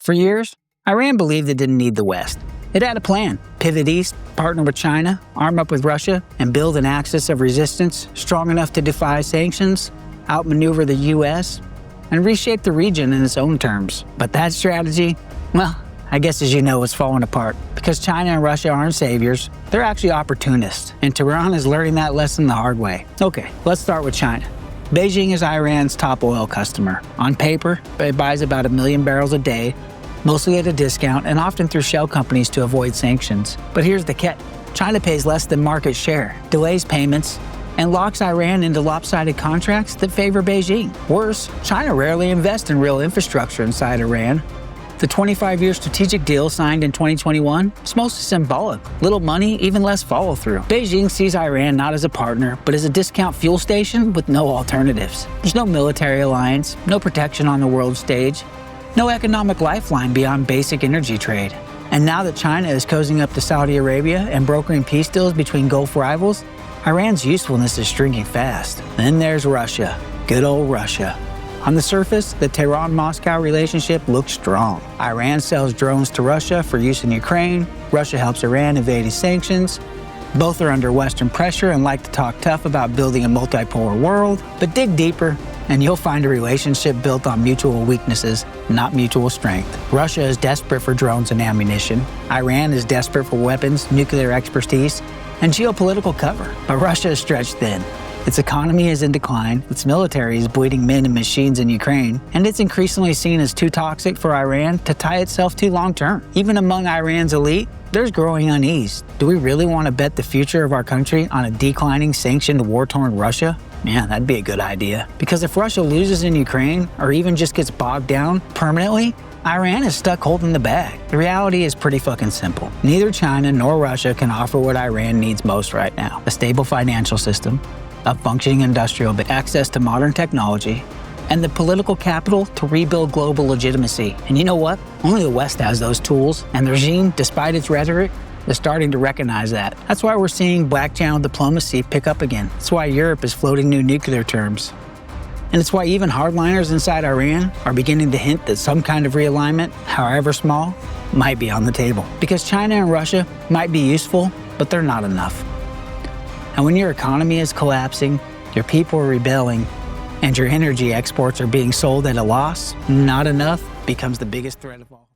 For years, Iran believed it didn't need the West. It had a plan: pivot east, partner with China, arm up with Russia, and build an axis of resistance strong enough to defy sanctions, outmaneuver the US, and reshape the region in its own terms. But that strategy, well, I guess as you know, it's falling apart. Because China and Russia aren't saviors, they're actually opportunists, and Tehran is learning that lesson the hard way. Okay, let's start with China. Beijing is Iran's top oil customer. On paper, it buys about 1 million barrels a day, mostly at a discount and often through shell companies to avoid sanctions. But here's the catch: China pays less than market share, delays payments, and locks Iran into lopsided contracts that favor Beijing. Worse, China rarely invests in real infrastructure inside Iran. The 25-year strategic deal signed in 2021 is mostly symbolic. Little money, even less follow-through. Beijing sees Iran not as a partner, but as a discount fuel station with no alternatives. There's no military alliance, no protection on the world stage, no economic lifeline beyond basic energy trade. And now that China is cozying up to Saudi Arabia and brokering peace deals between Gulf rivals, Iran's usefulness is shrinking fast. Then there's Russia. Good old Russia. On the surface, the Tehran-Moscow relationship looks strong. Iran sells drones to Russia for use in Ukraine. Russia helps Iran evade its sanctions. Both are under Western pressure and like to talk tough about building a multipolar world. But dig deeper, and you'll find a relationship built on mutual weaknesses, not mutual strength. Russia is desperate for drones and ammunition. Iran is desperate for weapons, nuclear expertise, and geopolitical cover. But Russia is stretched thin. Its economy is in decline, its military is bleeding men and machines in Ukraine, and it's increasingly seen as too toxic for Iran to tie itself to long-term. Even among Iran's elite, there's growing unease. Do we really want to bet the future of our country on a declining, sanctioned, war-torn Russia? Yeah, that'd be a good idea. Because if Russia loses in Ukraine, or even just gets bogged down permanently, Iran is stuck holding the bag. The reality is pretty fucking simple. Neither China nor Russia can offer what Iran needs most right now: a stable financial system, a functioning industrial base, access to modern technology, and the political capital to rebuild global legitimacy. And you know what? Only the West has those tools, and the regime, despite its rhetoric, is starting to recognize that. That's why we're seeing black channel diplomacy pick up again. That's why Europe is floating new nuclear terms. And it's why even hardliners inside Iran are beginning to hint that some kind of realignment, however small, might be on the table. Because China and Russia might be useful, but they're not enough. And when your economy is collapsing, your people are rebelling, and your energy exports are being sold at a loss, not enough becomes the biggest threat of all.